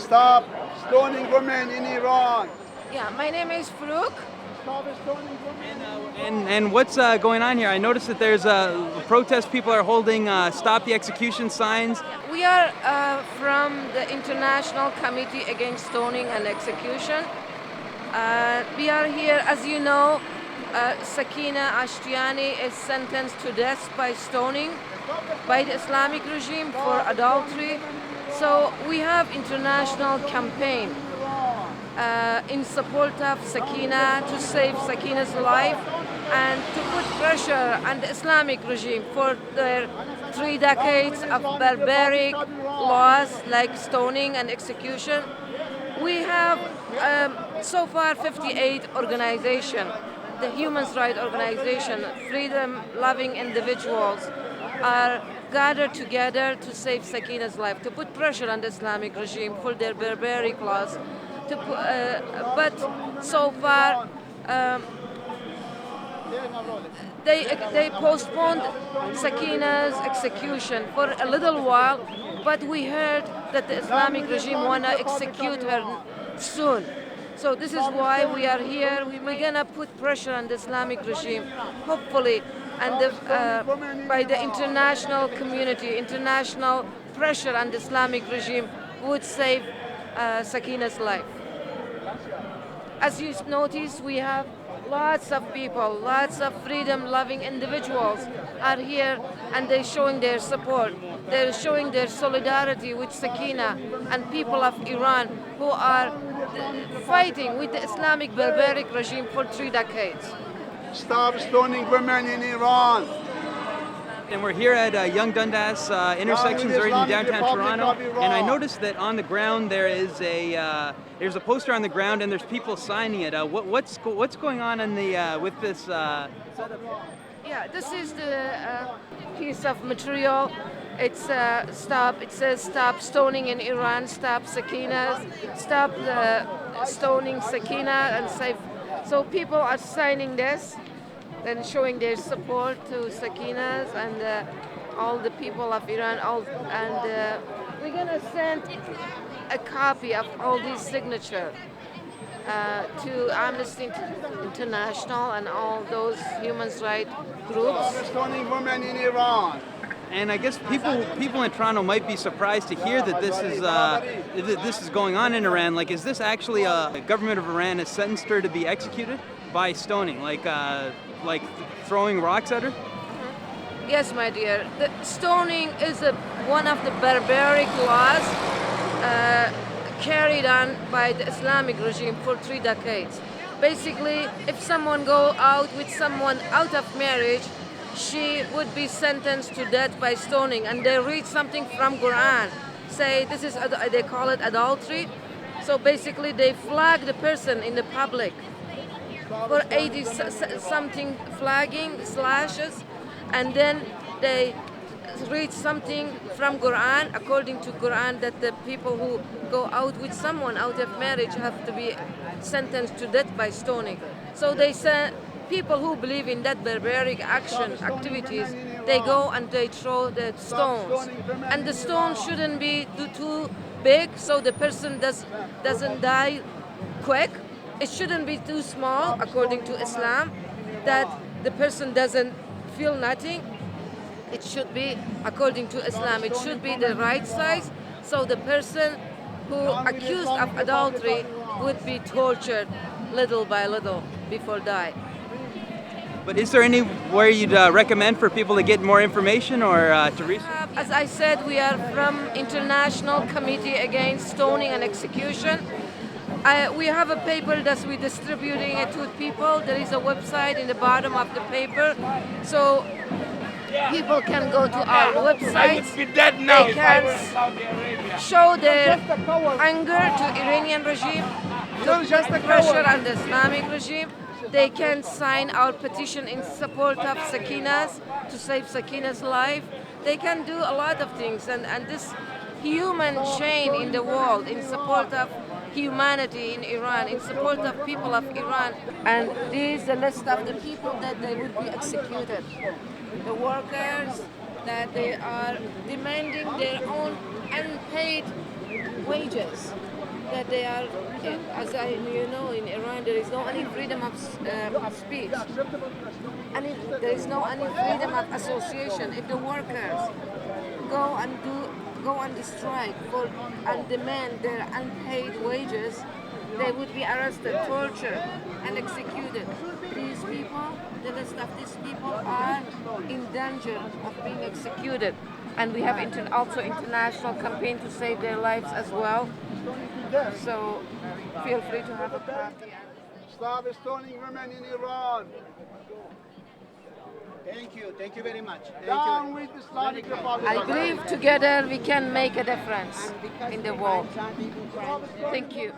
Stop stoning women in Iran. Yeah, my name is Farouk. Stop stoning women. And what's going on here? I noticed that there's a protest. People are holding "Stop the Execution" signs. We are from the International Committee Against Stoning and Execution. We are here, as you know, Sakineh Ashtiani is sentenced to death by stoning by the Islamic regime for adultery. So we have international campaign in support of Sakineh to save Sakineh's life and to put pressure on the Islamic regime for their 3 decades of barbaric laws like stoning and execution. We have so far 58 organizations, the human rights organization, freedom-loving individuals are gathered together to save Sakineh's life, to put pressure on the Islamic regime for their barbaric laws. But so far, they postponed Sakineh's execution for a little while, but we heard that the Islamic regime want to execute her soon. So this is why we are here. We're gonna put pressure on the Islamic regime, hopefully, and by the international community, international pressure on the Islamic regime would save Sakineh's life. As you notice, we have lots of people, lots of freedom-loving individuals are here, and they're showing their support. They're showing their solidarity with Sakineh and people of Iran who are fighting with the Islamic barbaric regime for 3 decades. Stop stoning women in Iran. And we're here at Young Dundas intersections right in downtown Toronto. And I noticed that on the ground there's a poster on the ground, and there's people signing it. What's going on in the with this setup? Yeah, this is the piece of material. It's It says stop stoning in Iran, stop Sakineh, stop the stoning Sakineh, and save. So people are signing this and showing their support to Sakineh and all the people of Iran. We're gonna send a copy of all these signatures to Amnesty International and all those human rights groups. Stop stoning women in Iran. And I guess people in Toronto might be surprised to hear that this is going on in Iran. Like, is this actually the government of Iran has sentenced her to be executed by stoning, like throwing rocks at her? Yes, my dear. The stoning is one of the barbaric laws carried on by the Islamic regime for 3 decades. Basically, if someone go out with someone out of marriage, she would be sentenced to death by stoning. And they read something from Quran, say this is, they call it adultery. So basically, they flag the person in the public for 80 something flagging slashes, and then they read something from Quran, according to Quran, that the people who go out with someone out of marriage have to be sentenced to death by stoning. So they say people who believe in that barbaric activities, they go and they throw the stones, and the stones shouldn't be too big so the person doesn't die quick. It shouldn't be too small, according to Islam, that the person doesn't feel nothing. It should be, according to Islam, it should be the right size, so the person who accused of adultery would be tortured little by little before die. But is there anywhere you'd recommend for people to get more information or to research? As I said, we are from International Committee Against Stoning and Execution. We have a paper that we're distributing it to people. There is a website in the bottom of the paper, so people can go to our website. They can show their anger to Iranian regime, to pressure on the Islamic regime. They can sign our petition in support of Sakineh's, to save Sakineh's life. They can do a lot of things, and this human chain in the world in support of humanity in Iran, in support of people of Iran. And this is the list of the people that they would be executed. The workers that they are demanding their own unpaid wages. that they are, as you know, in Iran there is no any freedom of speech, and there is no any freedom of association. If the workers go on strike and demand their unpaid wages, they would be arrested, tortured, and executed. These people, the rest of these people are in danger of being executed. And we have also international campaign to save their lives as well. So feel free to have a party. Stop stoning women in Iran. Thank you very much. Down with Islamic Republic. I believe together we can make a difference in the world. Thank you.